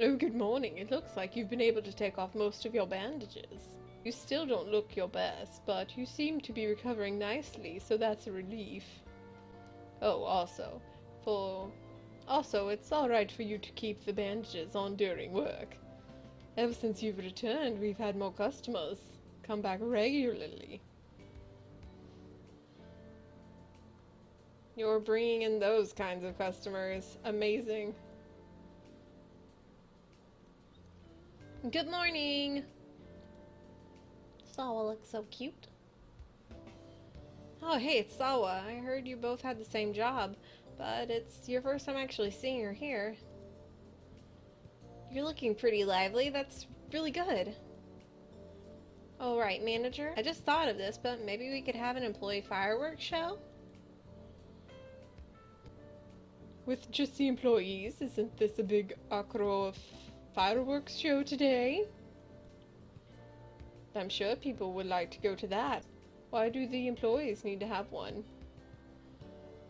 Oh, good morning. It looks like you've been able to take off most of your bandages. You still don't look your best, but you seem to be recovering nicely, so that's a relief. Oh, also, it's alright for you to keep the bandages on during work. Ever since you've returned, we've had more customers come back regularly. You're bringing in those kinds of customers. Amazing. Good morning! Sawa looks so cute. Oh, hey, it's Sawa. I heard you both had the same job, but it's your first time actually seeing her here. You're looking pretty lively. That's really good. Oh, right, manager. I just thought of this, but maybe we could have an employee fireworks show? With just the employees? Isn't this a big acro fireworks show today? I'm sure people would like to go to that. Why do the employees need to have one?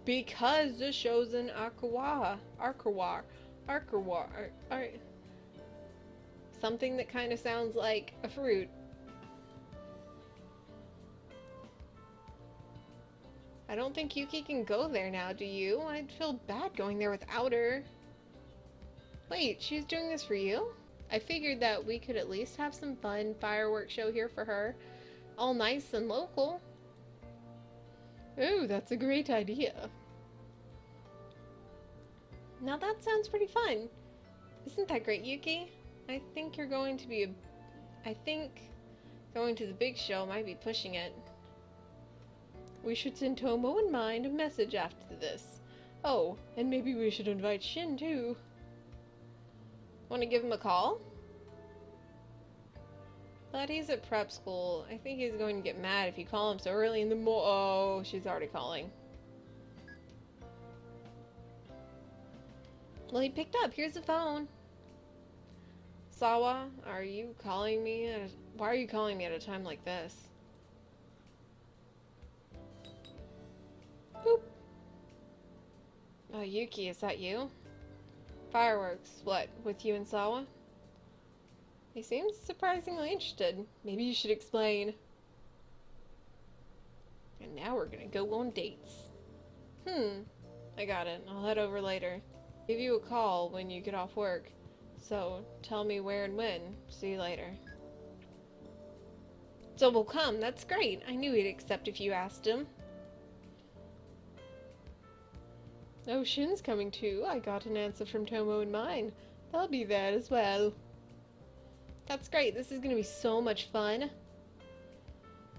Because the show's in something that kind of sounds like a fruit. I don't think Yuki can go there now, do you? I'd feel bad going there without her. Wait, she's doing this for you? I figured that we could at least have some fun fireworks show here for her. All nice and local. Ooh, that's a great idea. Now that sounds pretty fun. Isn't that great, Yuki? I think going to the big show might be pushing it. We should send Tomo and Mind a message after this. Oh, and maybe we should invite Shin too. Want to give him a call? But he's at prep school. I think he's going to get mad if you call him so early in the Oh, she's already calling. Well, he picked up. Here's the phone. Sawa, are you calling me? Why are you calling me at a time like this? Boop. Oh, Yuki, is that you? Fireworks. What, with you and Sawa? He seems surprisingly interested. Maybe you should explain. And now we're gonna go on dates. I got it. I'll head over later. Give you a call when you get off work. So, tell me where and when. See you later. So we'll come. That's great. I knew he'd accept if you asked him. Oh, Shin's coming too. I got an answer from Tomo and Mine. They'll be there as well. That's great. This is going to be so much fun.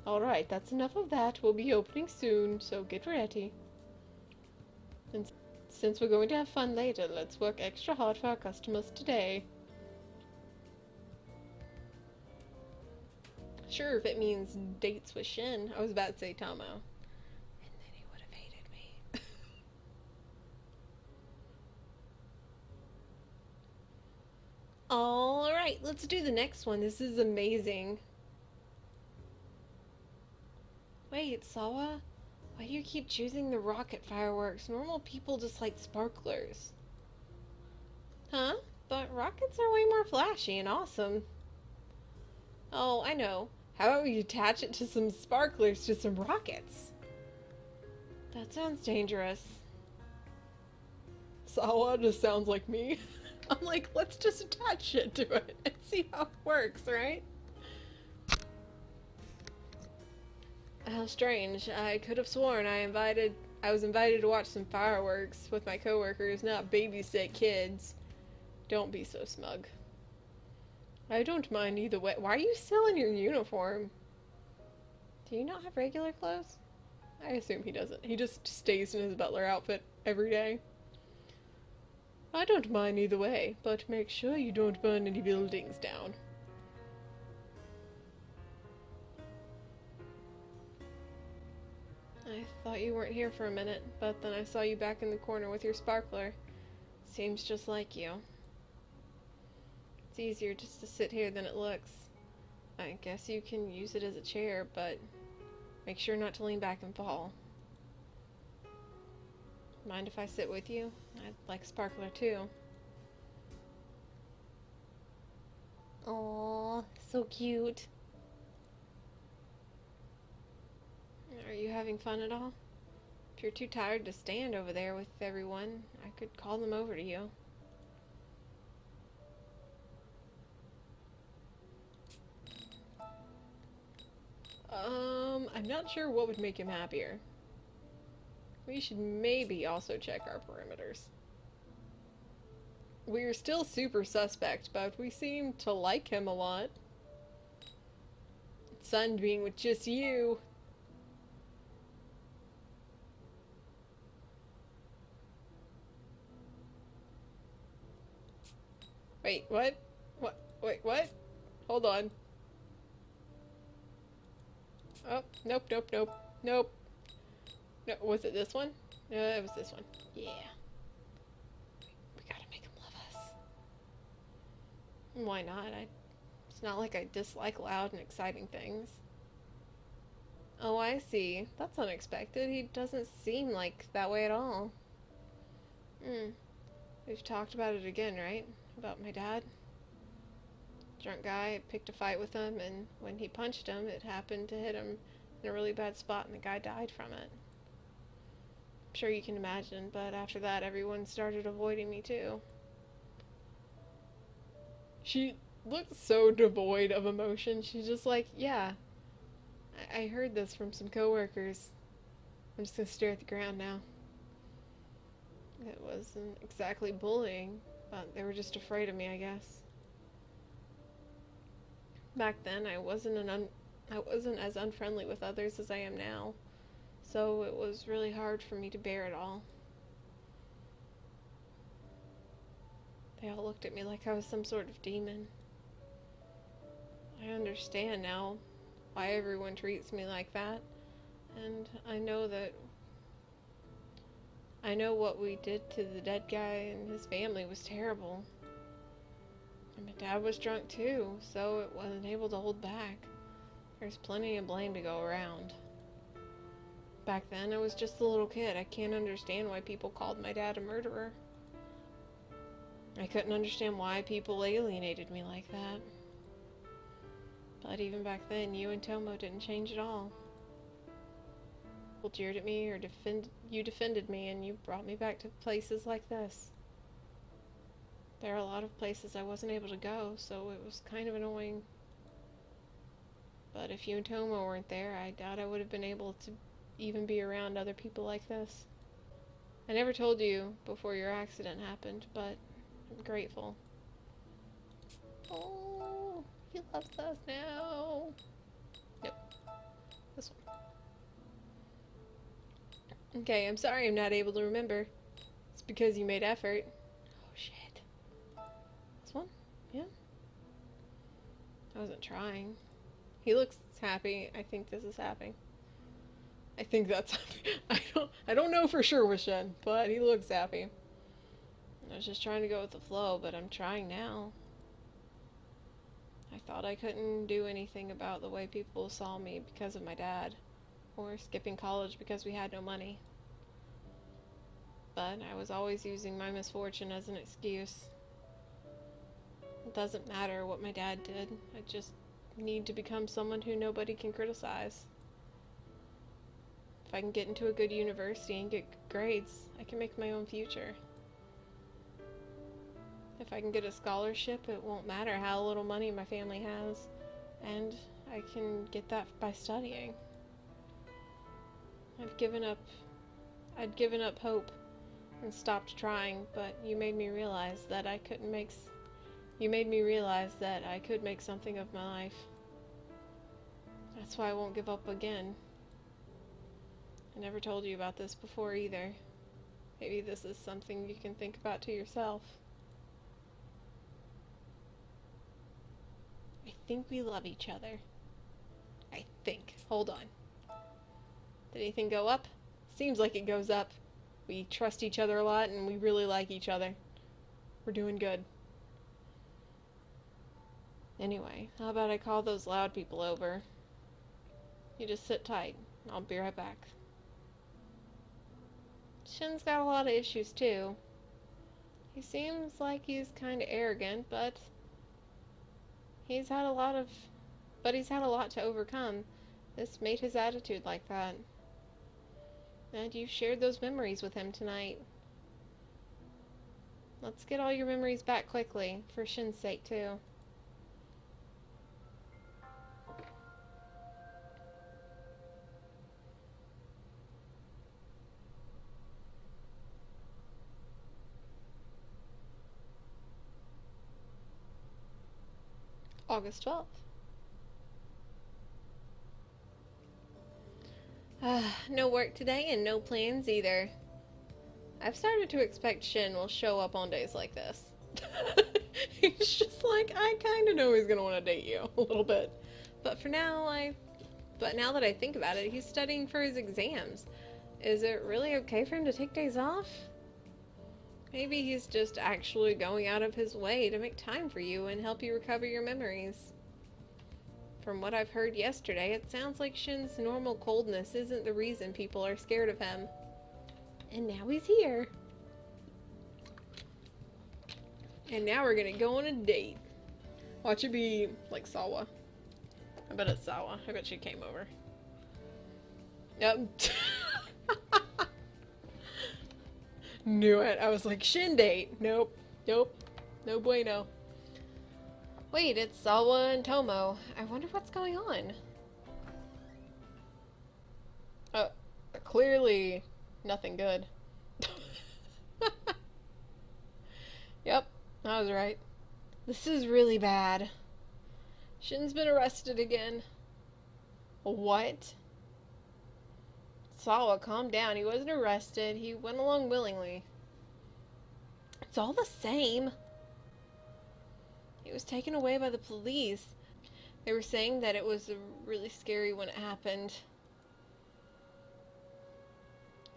Alright, that's enough of that. We'll be opening soon, so get ready. And since we're going to have fun later, let's work extra hard for our customers today. Sure, if it means dates with Shin. I was about to say Tomo. And then he would have hated me. Alright, let's do the next one. This is amazing. Wait, Sawa? Why do you keep choosing the rocket fireworks? Normal people just like sparklers. Huh? But rockets are way more flashy and awesome. Oh, I know. How about we attach it to some sparklers to some rockets? That sounds dangerous. Sawa just sounds like me. I'm like, let's just attach it to it and see how it works, right? How strange. I could have sworn I was invited to watch some fireworks with my coworkers, not babysit kids. Don't be so smug. I don't mind either way. Why are you still in your uniform? Do you not have regular clothes? I assume he doesn't. He just stays in his butler outfit every day. I don't mind either way, but make sure you don't burn any buildings down. I thought you weren't here for a minute, but then I saw you back in the corner with your sparkler. Seems just like you. It's easier just to sit here than it looks. I guess you can use it as a chair, but make sure not to lean back and fall. Mind if I sit with you? I'd like sparkler too. Aww, so cute. Are you having fun at all? If you're too tired to stand over there with everyone, I could call them over to you. I'm not sure what would make him happier. We should maybe also check our perimeters. We're still super suspect, but we seem to like him a lot. Sun being with just you. Wait, what? What? Wait, what? Hold on. Oh, nope, nope, nope, nope. No, was it this one? No, it was this one. Yeah. We gotta make him love us. Why not? It's not like I dislike loud and exciting things. Oh, I see. That's unexpected. He doesn't seem like that way at all. Hmm. We've talked about it again, right? About my dad? Drunk guy picked a fight with him, and when he punched him, it happened to hit him in a really bad spot, and the guy died from it. I'm sure you can imagine, but after that, everyone started avoiding me too. She looks so devoid of emotion. She's just like, yeah, I heard this from some coworkers. I'm just gonna stare at the ground now. It wasn't exactly bullying, but they were just afraid of me, I guess. Back then, I wasn't as unfriendly with others as I am now, so it was really hard for me to bear it all. They all looked at me like I was some sort of demon. I understand now why everyone treats me like that, and I know what we did to the dead guy and his family was terrible. And my dad was drunk too, so it wasn't able to hold back. There's plenty of blame to go around. Back then, I was just a little kid. I can't understand why people called my dad a murderer. I couldn't understand why people alienated me like that. But even back then, you and Tomo didn't change at all. People jeered at me or you defended me, and you brought me back to places like this. There are a lot of places I wasn't able to go, so it was kind of annoying. But if you and Tomo weren't there, I doubt I would have been able to even be around other people like this. I never told you before your accident happened, but I'm grateful. Oh, he loves us now. Nope. This one. Okay, I'm sorry I'm not able to remember. It's because you made effort. Oh, shit. This one? Yeah? I wasn't trying. He looks happy. I think this is happy. I think that's happy. I don't know for sure with Shen, but he looks happy. I was just trying to go with the flow, but I'm trying now. I thought I couldn't do anything about the way people saw me because of my dad, or skipping college because we had no money. But I was always using my misfortune as an excuse. It doesn't matter what my dad did. I just need to become someone who nobody can criticize. If I can get into a good university and get good grades, I can make my own future. If I can get a scholarship, it won't matter how little money my family has, and I can get that by studying. I'd given up hope and stopped trying, but you made me realize that I could make something of my life. That's why I won't give up again. I never told you about this before either. Maybe this is something you can think about to yourself. I think we love each other. I think. Hold on. Did anything go up? Seems like it goes up. We trust each other a lot and we really like each other. We're doing good. Anyway, how about I call those loud people over? You just sit tight. I'll be right back. Shin's got a lot of issues too. He seems like he's kinda arrogant, but He's had a lot of... But he's had a lot to overcome. This made his attitude like that. And you shared those memories with him tonight. Let's get all your memories back quickly, for Shin's sake too. August 12th. No work today and no plans either. I've started to expect Shin will show up on days like this. He's just like, I kind of know he's going to want to date you a little bit. But for now, now that I think about it, he's studying for his exams. Is it really okay for him to take days off? Maybe he's just actually going out of his way to make time for you and help you recover your memories. From what I've heard yesterday, it sounds like Shin's normal coldness isn't the reason people are scared of him. And now he's here. And now we're gonna go on a date. Watch it be like Sawa. I bet it's Sawa. I bet she came over. Yep. Knew it. I was like, Shin date. Nope. Nope. No bueno. Wait, it's Sawa and Tomo. I wonder what's going on. Clearly nothing good. Yep, I was right. This is really bad. Shin's been arrested again. What? Sawa, calm down. He wasn't arrested. He went along willingly. It's all the same. He was taken away by the police. They were saying that it was really scary when it happened.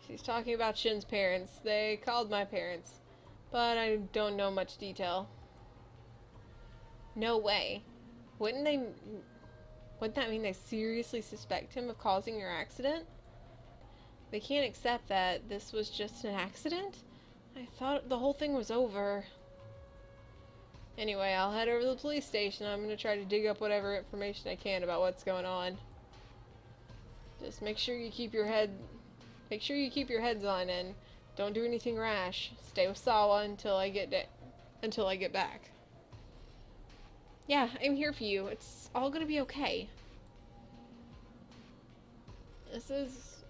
She's talking about Shin's parents. They called my parents, but I don't know much detail. No way. Wouldn't that mean they seriously suspect him of causing your accident? They can't accept that this was just an accident? I thought the whole thing was over. Anyway, I'll head over to the police station. I'm gonna try to dig up whatever information I can about what's going on. Just make sure you keep your heads on and don't do anything rash. Stay with Sawa until I get back. Yeah, I'm here for you. It's all gonna be okay. This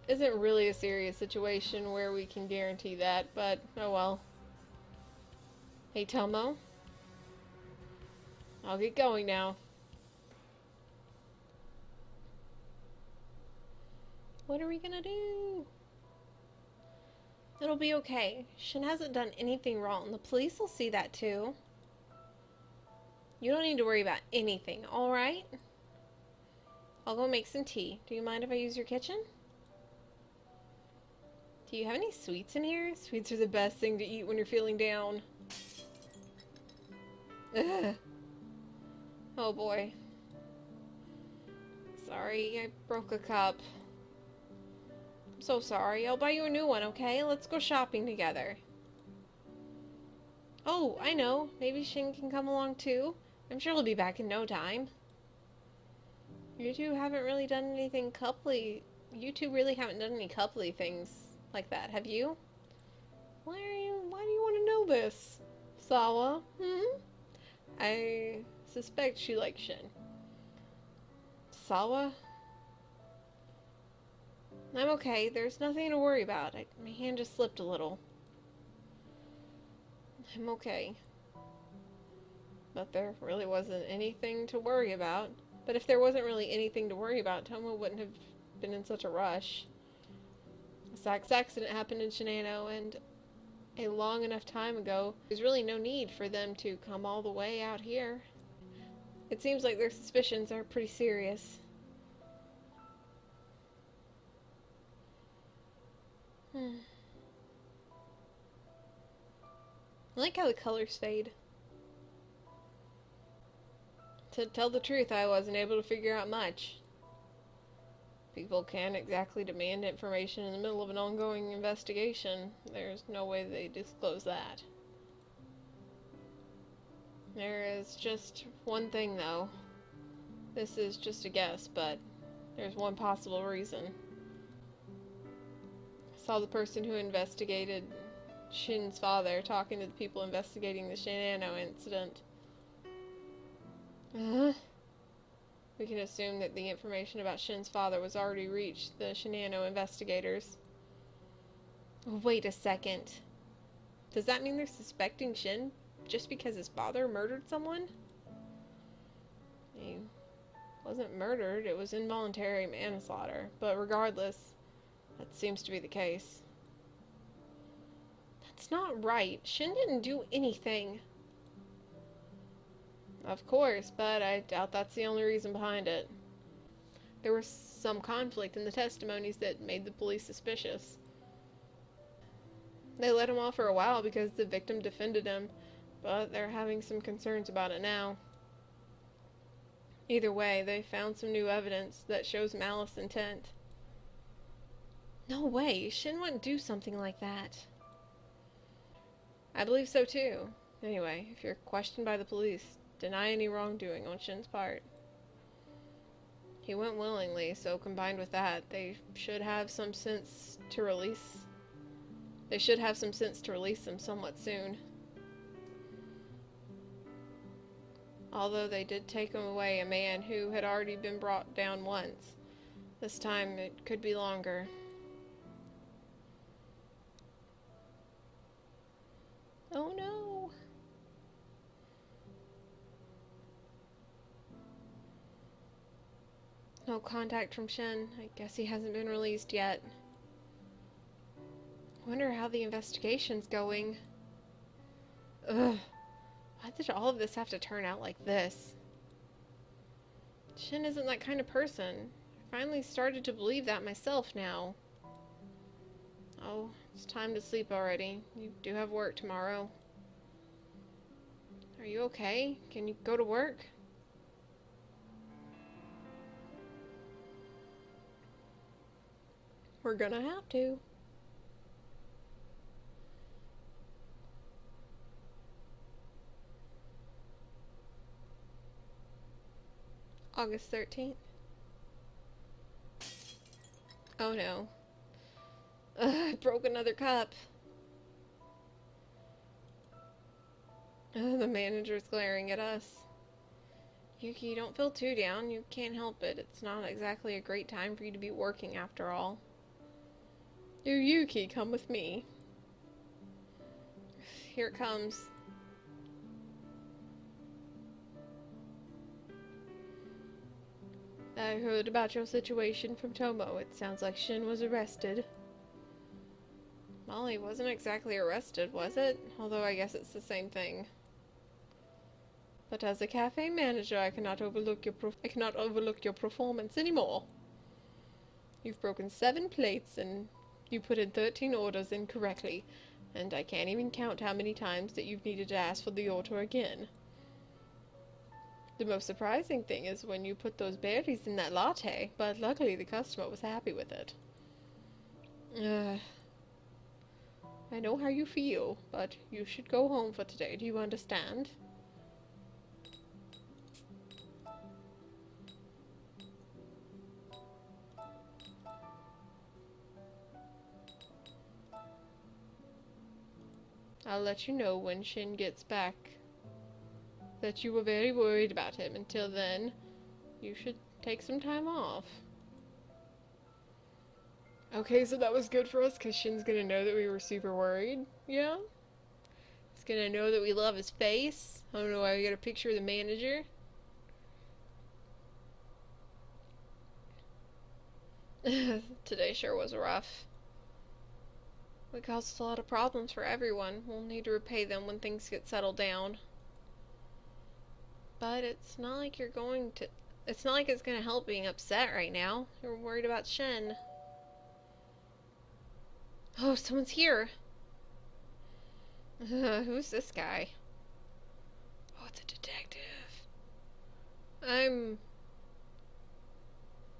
isn't really a serious situation where we can guarantee that, but oh well. Hey, Tomo. I'll get going now. What are we gonna do? It'll be okay. Shin hasn't done anything wrong. The police will see that too. You don't need to worry about anything, alright? I'll go make some tea. Do you mind if I use your kitchen? Do you have any sweets in here? Sweets are the best thing to eat when you're feeling down. Ugh. Oh boy. Sorry, I broke a cup. I'm so sorry. I'll buy you a new one, okay? Let's go shopping together. Oh, I know. Maybe Shin can come along too. I'm sure he'll be back in no time. You two haven't really done anything coupley. You two really haven't done any coupley things like that, have you? Why do you want to know this? Sawa? I suspect she likes Shin. Sawa? I'm okay. There's nothing to worry about. My hand just slipped a little. I'm okay. But there really wasn't anything to worry about. But if there wasn't really anything to worry about, Tomo wouldn't have been in such a rush. A sex accident happened in Shinano, and a long enough time ago, there's really no need for them to come all the way out here. It seems like their suspicions are pretty serious. I like how the colors fade. To tell the truth, I wasn't able to figure out much. People can't exactly demand information in the middle of an ongoing investigation. There's no way they disclose that. There is just one thing, though. This is just a guess, but there's one possible reason. I saw the person who investigated Shin's father talking to the people investigating the Shinano incident. We can assume that the information about Shin's father was already reached the Shinano investigators. Wait a second. Does that mean they're suspecting Shin just because his father murdered someone? He wasn't murdered, it was involuntary manslaughter. But regardless, that seems to be the case. That's not right. Shin didn't do anything. Of course, but I doubt that's the only reason behind it. There was some conflict in the testimonies that made the police suspicious. They let him off for a while because the victim defended him, but they're having some concerns about it now. Either way, they found some new evidence that shows malice intent. No way, Shin wouldn't do something like that. I believe so too. Anyway, if you're questioned by the police, deny any wrongdoing on Shin's part. He went willingly, so combined with that, they should have some sense to release him somewhat soon. Although they did take him away, a man who had already been brought down once. This time it could be longer. Oh no! No contact from Shin. I guess he hasn't been released yet. Wonder how the investigation's going. Ugh. Why did all of this have to turn out like this? Shin isn't that kind of person. I finally started to believe that myself now. Oh, it's time to sleep already. You do have work tomorrow. Are you okay? Can you go to work? We're gonna have to. August 13th. Oh no. I broke another cup. The manager's glaring at us. Yuki, don't feel too down. You can't help it. It's not exactly a great time for you to be working after all. Yuki, come with me. Here it comes. I heard about your situation from Tomo. It sounds like Shin was arrested. Molly wasn't exactly arrested, was it? Although I guess it's the same thing. But as a cafe manager, I cannot overlook your performance anymore. You've broken 7 plates and you put in 13 orders incorrectly, and I can't even count how many times that you've needed to ask for the order again. The most surprising thing is when you put those berries in that latte, but luckily the customer was happy with it. I know how you feel, but you should go home for today. Do you understand? I'll let you know when Shin gets back that you were very worried about him. Until then, you should take some time off. Okay, so that was good for us because Shin's gonna know that we were super worried. Yeah? He's gonna know that we love his face. I don't know why we got a picture of the manager. Today sure was rough. We caused a lot of problems for everyone. We'll need to repay them when things get settled down. But it's not like it's not like it's gonna help being upset right now. You're worried about Shin. Oh, someone's here. Who's this guy? Oh, it's a detective. I'm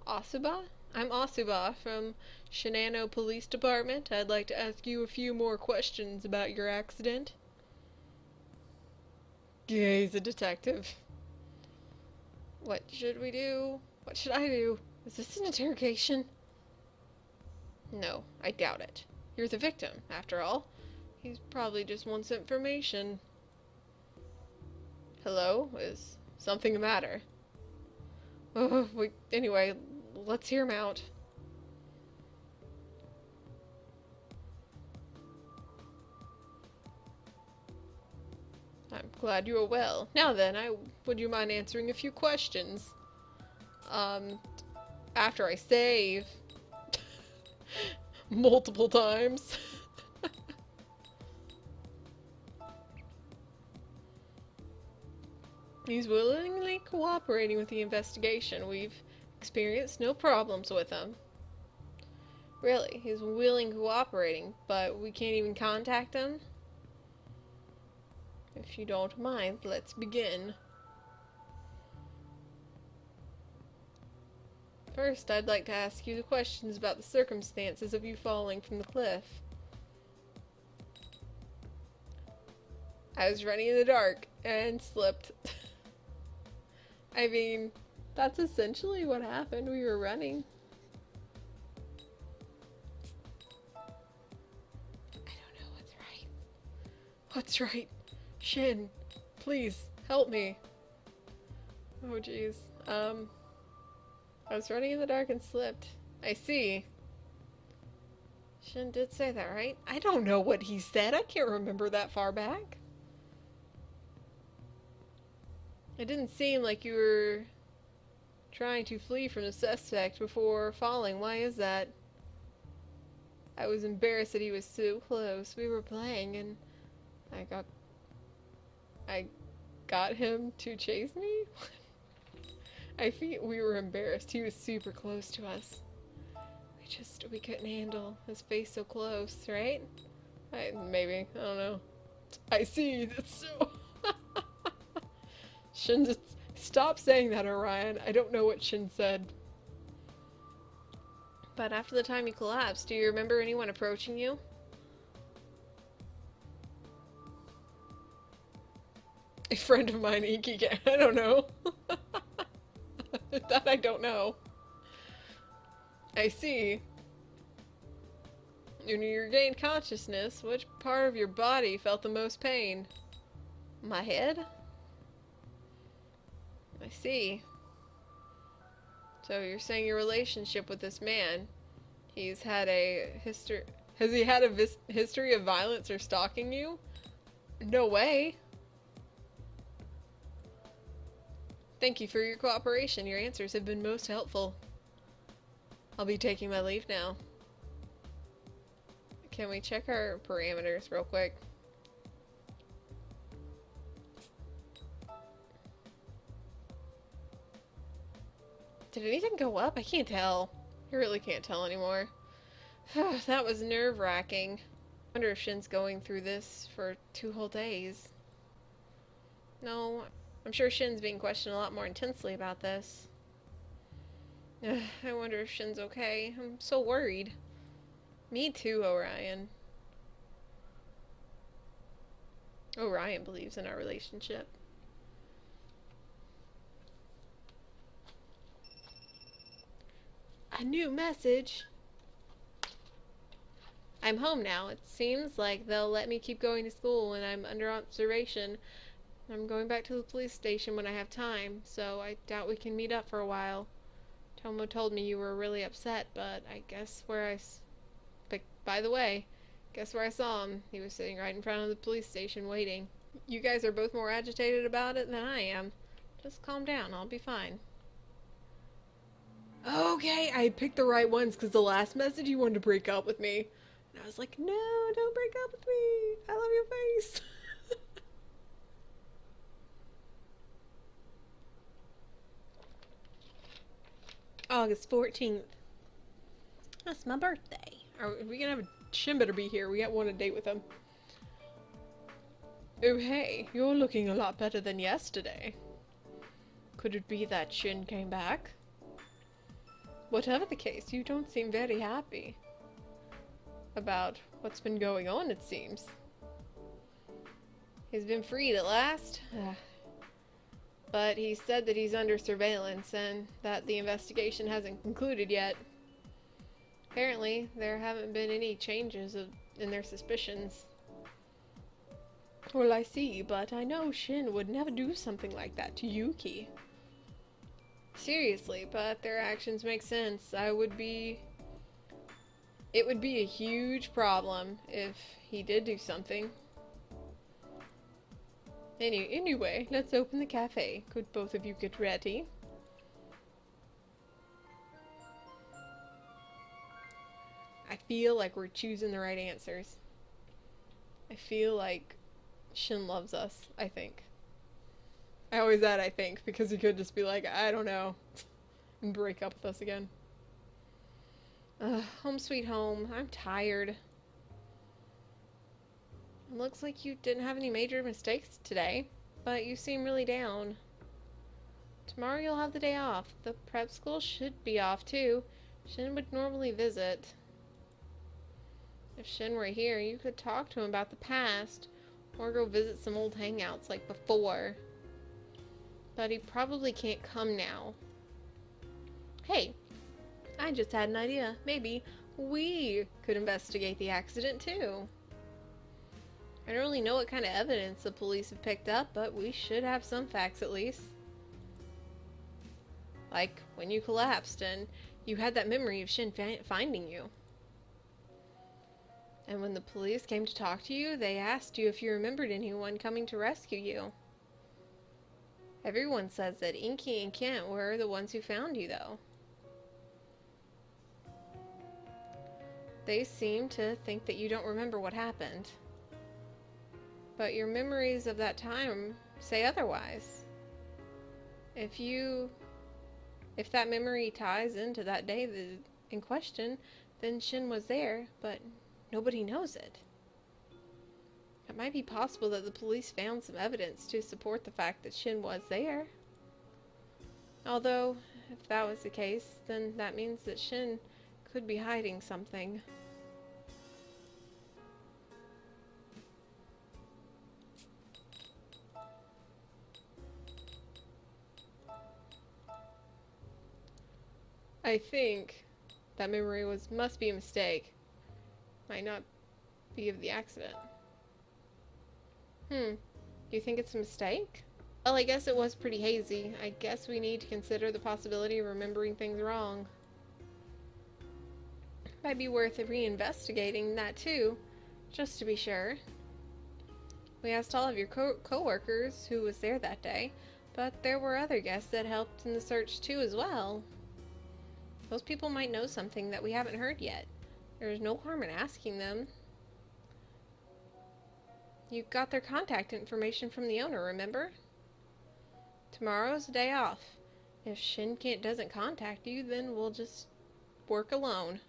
Asuba? I'm Asuba from Shinano Police Department. I'd like to ask you a few more questions about your accident. Yeah, he's a detective. What should we do? What should I do? Is this an interrogation? No, I doubt it. You're the victim, after all. He probably just wants information. Hello? Is something the matter? Oh, anyway, let's hear him out. I'm glad you are well. Now then, would you mind answering a few questions? Um, after I save multiple times. He's willingly cooperating with the investigation. We've experienced no problems with him. Really, he's willing cooperating, but we can't even contact him? If you don't mind, let's begin. First, I'd like to ask you the questions about the circumstances of you falling from the cliff. I was running in the dark and slipped. I mean, that's essentially what happened. We were running. I don't know what's right. What's right? Shin, please, help me. Oh, jeez. I was running in the dark and slipped. I see. Shin did say that, right? I don't know what he said. I can't remember that far back. It didn't seem like you were trying to flee from the suspect before falling. Why is that? I was embarrassed that he was so close. We were playing and I got him to chase me? I think we were embarrassed. He was super close to us. We couldn't handle his face so close, right? Maybe. I don't know. I see. That's so... Shin, just stop saying that, Orion. I don't know what Shin said. But after the time you collapsed, do you remember anyone approaching you? A friend of mine, Ikiga. I don't know. That I don't know. I see. When you regained consciousness, which part of your body felt the most pain? My head? I see. So you're saying your relationship with this man, he's had a history... Has he had a history of violence or stalking you? No way. Thank you for your cooperation. Your answers have been most helpful. I'll be taking my leave now. Can we check our parameters real quick? Did anything go up? I can't tell. I really can't tell anymore. That was nerve-wracking. I wonder if Shin's going through this for 2 whole days. No, I'm sure Shin's being questioned a lot more intensely about this. I wonder if Shin's okay. I'm so worried. Me too, Orion. Orion believes in our relationship. A new message. I'm home now. It seems like they'll let me keep going to school when I'm under observation. I'm going back to the police station when I have time, so I doubt we can meet up for a while. Tomo told me you were really upset, but I guess But by the way, guess where I saw him? He was sitting right in front of the police station waiting. You guys are both more agitated about it than I am. Just calm down, I'll be fine. Okay, I picked the right ones because the last message he wanted to break up with me. And I was like, no, don't break up with me. I love your face. August 14th. That's my birthday. Are we gonna have a... Shin better be here. We got one a date with him. Oh hey, you're looking a lot better than yesterday. Could it be that Shin came back? Whatever the case, you don't seem very happy about what's been going on, it seems. He's been freed at last. But he said that he's under surveillance and that the investigation hasn't concluded yet. Apparently, there haven't been any changes in their suspicions. Well, I see, but I know Shin would never do something like that to Yuki. Seriously, but their actions make sense. It would be a huge problem if he did do something. Anyway, let's open the cafe. Could both of you get ready? I feel like we're choosing the right answers. I feel like Shin loves us, I think. I always add I think, because he could just be like, I don't know, and break up with us again. Home sweet home. I'm tired. It looks like you didn't have any major mistakes today, but you seem really down. Tomorrow you'll have the day off. The prep school should be off too. Shin would normally visit. If Shin were here, you could talk to him about the past, or go visit some old hangouts like before. But he probably can't come now. Hey, I just had an idea. Maybe we could investigate the accident too. I don't really know what kind of evidence the police have picked up, but we should have some facts at least. Like when you collapsed and you had that memory of Shin finding you. And when the police came to talk to you, they asked you if you remembered anyone coming to rescue you. Everyone says that Inky and Kent were the ones who found you, though. They seem to think that you don't remember what happened. But your memories of that time say otherwise. If that memory ties into that day in question, then Shin was there, but nobody knows it. It might be possible that the police found some evidence to support the fact that Shin was there. Although, if that was the case, then that means that Shin could be hiding something. I think that memory must be a mistake. Might not be of the accident. Do you think it's a mistake? Well, I guess it was pretty hazy. I guess we need to consider the possibility of remembering things wrong. Might be worth reinvestigating that too, just to be sure. We asked all of your co-workers who was there that day, but there were other guests that helped in the search too as well. Those people might know something that we haven't heard yet. There's no harm in asking them. You got their contact information from the owner, remember? Tomorrow's a day off. If Shin doesn't contact you, then we'll just work alone.